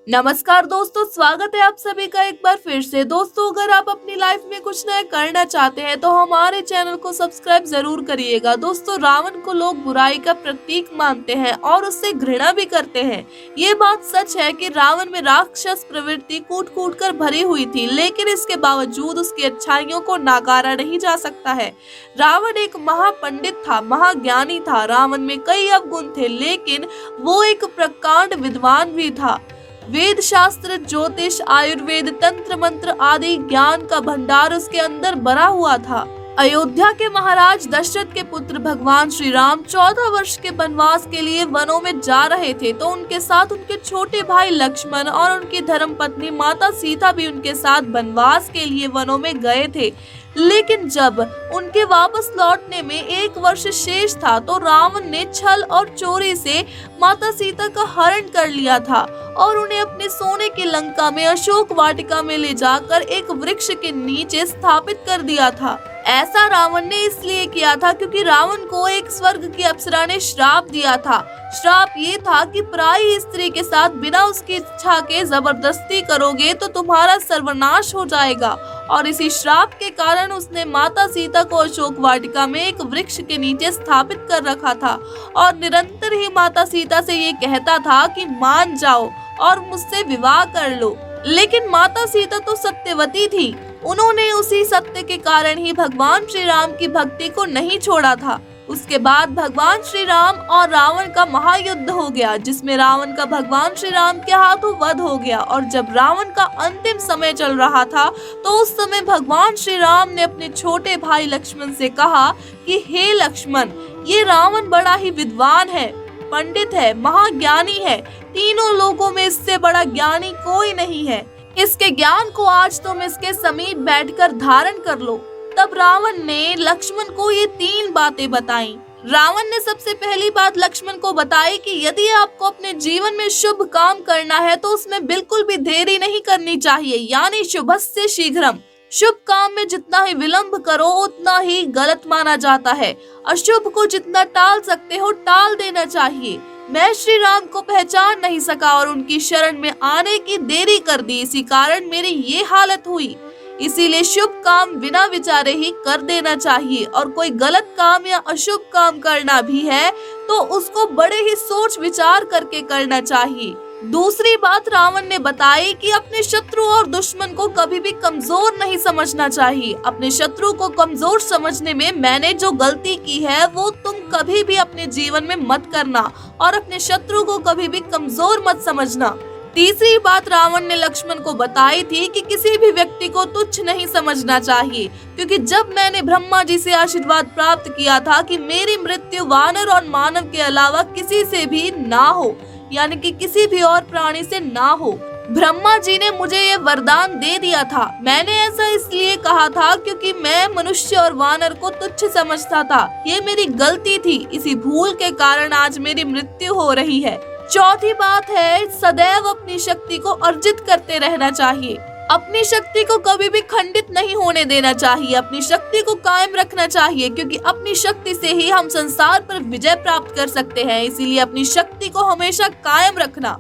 नमस्कार दोस्तों, स्वागत है आप सभी का एक बार फिर से। दोस्तों, अगर आप अपनी लाइफ में कुछ नया करना चाहते हैं तो हमारे चैनल को सब्सक्राइब जरूर करिएगा। दोस्तों, रावण को लोग बुराई का प्रतीक मानते हैं और उससे घृणा भी करते हैं। ये बात सच है कि रावण में राक्षस प्रवृत्ति कूट कूट कर भरी हुई थी, लेकिन इसके बावजूद उसकी अच्छाइयों को नकारा नहीं जा सकता है। रावण एक महापंडित था, महाज्ञानी था। रावण में कई अवगुण थे, लेकिन वो एक प्रकांड विद्वान भी था। वेद शास्त्र, ज्योतिष, आयुर्वेद, तंत्र मंत्र आदि ज्ञान का भंडार उसके अंदर भरा हुआ था। अयोध्या के महाराज दशरथ के पुत्र भगवान श्री राम 14 वर्ष के वनवास के लिए वनों में जा रहे थे, तो उनके साथ उनके छोटे भाई लक्ष्मण और उनकी धर्मपत्नी माता सीता भी उनके साथ वनवास के लिए वनों में गए थे। लेकिन जब उनके वापस लौटने में 1 वर्ष शेष था, तो रावण ने छल और चोरी से माता सीता का हरण कर लिया था और उन्हें अपने सोने की लंका में अशोक वाटिका में ले जाकर एक वृक्ष के नीचे स्थापित कर दिया था। ऐसा रावण ने इसलिए किया था क्योंकि रावण को एक स्वर्ग की अप्सरा ने श्राप दिया था। श्राप ये था कि पराई स्त्री के साथ बिना उसकी इच्छा के जबरदस्ती करोगे तो तुम्हारा सर्वनाश हो जाएगा, और इसी श्राप के कारण उसने माता सीता को अशोक वाटिका में एक वृक्ष के नीचे स्थापित कर रखा था और निरंतर ही माता सीता से ये कहता था कि मान जाओ और मुझसे विवाह कर लो। लेकिन माता सीता तो सत्यवती थी। उन्होंने उसी सत्य के कारण ही भगवान श्री राम की भक्ति को नहीं छोड़ा था। उसके बाद भगवान श्री राम और रावण का महायुद्ध हो गया, जिसमें रावण का भगवान श्री राम के हाथों वध हो गया। और जब रावण का अंतिम समय चल रहा था, तो उस समय भगवान श्री राम ने अपने छोटे भाई लक्ष्मण से कहा कि हे लक्ष्मण, ये रावण बड़ा ही विद्वान है, पंडित है, महाज्ञानी है। तीनों लोगों में इससे बड़ा ज्ञानी कोई नहीं है। इसके ज्ञान को आज तुम इसके समीप बैठकर धारण कर लो। तब रावण ने लक्ष्मण को ये 3 बातें बताई। रावण ने सबसे पहली बात लक्ष्मण को बताई कि यदि आपको अपने जीवन में शुभ काम करना है तो उसमें बिल्कुल भी देरी नहीं करनी चाहिए, यानी शुभस्य शीघ्रम। शुभ काम में जितना ही विलंब करो उतना ही गलत माना जाता है। अशुभ को जितना टाल सकते हो टाल देना चाहिए। मैं श्री राम को पहचान नहीं सका और उनकी शरण में आने की देरी कर दी, इसी कारण मेरी ये हालत हुई। इसीलिए शुभ काम बिना विचारे ही कर देना चाहिए, और कोई गलत काम या अशुभ काम करना भी है तो उसको बड़े ही सोच विचार करके करना चाहिए। दूसरी बात रावण ने बताई कि अपने शत्रु और दुश्मन को कभी भी कमजोर नहीं समझना चाहिए। अपने शत्रु को कमजोर समझने में मैंने जो गलती की है वो तुम कभी भी अपने जीवन में मत करना, और अपने शत्रु को कभी भी कमजोर मत समझना। तीसरी बात रावण ने लक्ष्मण को बताई थी कि किसी भी व्यक्ति को तुच्छ नहीं समझना चाहिए, क्योंकि जब मैंने ब्रह्मा जी से आशीर्वाद प्राप्त किया था कि मेरी मृत्यु वानर और मानव के अलावा किसी से भी ना हो, यानी कि किसी भी और प्राणी से ना हो, ब्रह्मा जी ने मुझे ये वरदान दे दिया था। मैंने ऐसा इसलिए कहा था क्योंकि मैं मनुष्य और वानर को तुच्छ समझता था। ये मेरी गलती थी, इसी भूल के कारण आज मेरी मृत्यु हो रही है। चौथी बात है, सदैव अपनी शक्ति को अर्जित करते रहना चाहिए। अपनी शक्ति को कभी भी खंडित नहीं होने देना चाहिए, अपनी शक्ति को कायम रखना चाहिए, क्योंकि अपनी शक्ति से ही हम संसार पर विजय प्राप्त कर सकते हैं। इसीलिए अपनी शक्ति को हमेशा कायम रखना।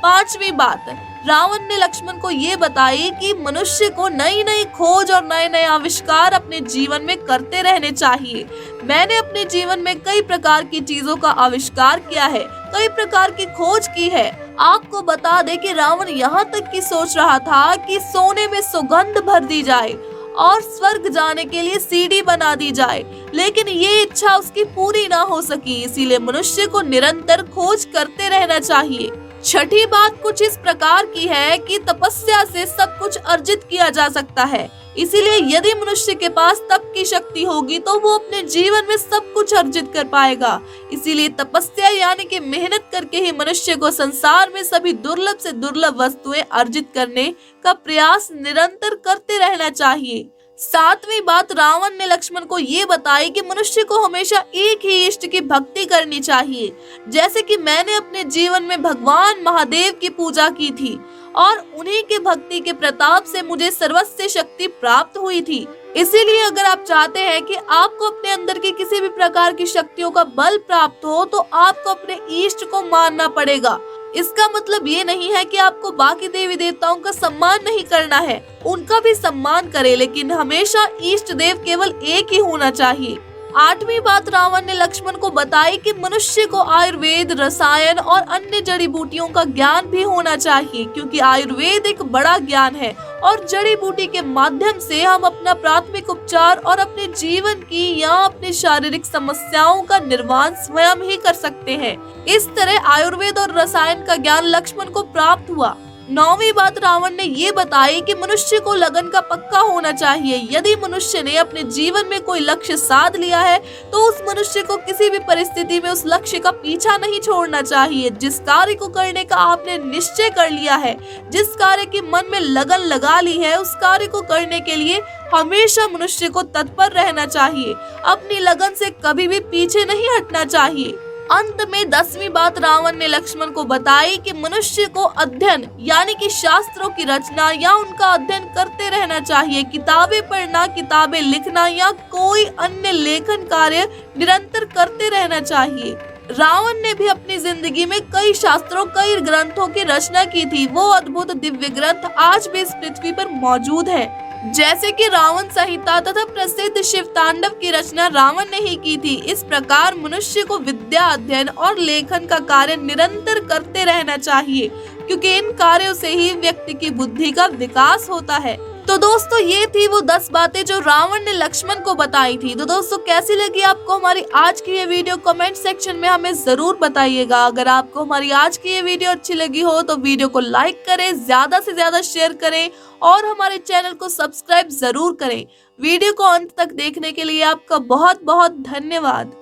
5वीं बात, रावण ने लक्ष्मण को ये बताई कि मनुष्य को नई नई खोज और नए नए आविष्कार अपने जीवन में करते रहने चाहिए। मैंने अपने जीवन में कई प्रकार की चीजों का आविष्कार किया है, कई प्रकार की खोज की है। आपको बता दे कि रावण यहाँ तक की सोच रहा था कि सोने में सुगंध भर दी जाए और स्वर्ग जाने के लिए सीढ़ी बना दी जाए, लेकिन ये इच्छा उसकी पूरी ना हो सकी। इसीलिए मनुष्य को निरंतर खोज करते रहना चाहिए। 6ठी बात कुछ इस प्रकार की है कि तपस्या से सब कुछ अर्जित किया जा सकता है। इसीलिए यदि मनुष्य के पास तप की शक्ति होगी तो वो अपने जीवन में सब कुछ अर्जित कर पाएगा। इसीलिए तपस्या यानी कि मेहनत करके ही मनुष्य को संसार में सभी दुर्लभ से दुर्लभ वस्तुएं अर्जित करने का प्रयास निरंतर करते रहना चाहिए। 7वीं बात रावण ने लक्ष्मण को ये बताई कि मनुष्य को हमेशा एक ही इष्ट की भक्ति करनी चाहिए। जैसे कि मैंने अपने जीवन में भगवान महादेव की पूजा की थी और उन्हीं के भक्ति के प्रताप से मुझे सर्वस्व शक्ति प्राप्त हुई थी। इसीलिए अगर आप चाहते हैं कि आपको अपने अंदर की किसी भी प्रकार की शक्तियों का बल प्राप्त हो तो आपको अपने इष्ट को मानना पड़ेगा। इसका मतलब ये नहीं है कि आपको बाकी देवी देवताओं का सम्मान नहीं करना है, उनका भी सम्मान करें, लेकिन हमेशा इष्ट देव केवल एक ही होना चाहिए। 8वीं बात रावण ने लक्ष्मण को बताई कि मनुष्य को आयुर्वेद, रसायन और अन्य जड़ी बूटियों का ज्ञान भी होना चाहिए, क्योंकि आयुर्वेद एक बड़ा ज्ञान है और जड़ी बूटी के माध्यम से हम अपना प्राथमिक उपचार और अपने जीवन की या अपनी शारीरिक समस्याओं का निर्वाण स्वयं ही कर सकते हैं। इस तरह आयुर्वेद और रसायन का ज्ञान लक्ष्मण को प्राप्त हुआ। 9वीं बात रावण ने ये बताई कि मनुष्य को लगन का पक्का होना चाहिए। यदि मनुष्य ने अपने जीवन में कोई लक्ष्य साध लिया है तो उस मनुष्य को किसी भी परिस्थिति में उस लक्ष्य का पीछा नहीं छोड़ना चाहिए। जिस कार्य को करने का आपने निश्चय कर लिया है, जिस कार्य की मन में लगन लगा ली है, उस कार्य को करने के लिए हमेशा मनुष्य को तत्पर रहना चाहिए। अपनी लगन से कभी भी पीछे नहीं हटना चाहिए। अंत में 10वीं बात रावण ने लक्ष्मण को बताई कि मनुष्य को अध्ययन यानी कि शास्त्रों की रचना या उनका अध्ययन करते रहना चाहिए। किताबें पढ़ना, किताबें लिखना या कोई अन्य लेखन कार्य निरंतर करते रहना चाहिए। रावण ने भी अपनी जिंदगी में कई शास्त्रों, कई ग्रंथों की रचना की थी। वो अद्भुत दिव्य ग्रंथ आज भी इस पृथ्वी पर मौजूद है, जैसे कि रावण संहिता तथा प्रसिद्ध शिव तांडव की रचना रावण ने ही की थी। इस प्रकार मनुष्य को विद्या, अध्ययन और लेखन का कार्य निरंतर करते रहना चाहिए, क्योंकि इन कार्यों से ही व्यक्ति की बुद्धि का विकास होता है। तो दोस्तों, ये थी वो 10 बातें जो रावण ने लक्ष्मण को बताई थी। तो दोस्तों, कैसी लगी आपको हमारी आज की ये वीडियो? कमेंट सेक्शन में हमें जरूर बताइएगा। अगर आपको हमारी आज की ये वीडियो अच्छी लगी हो तो वीडियो को लाइक करें, ज्यादा से ज्यादा शेयर करें और हमारे चैनल को सब्सक्राइब जरूर करें। वीडियो को अंत तक देखने के लिए आपका बहुत बहुत धन्यवाद।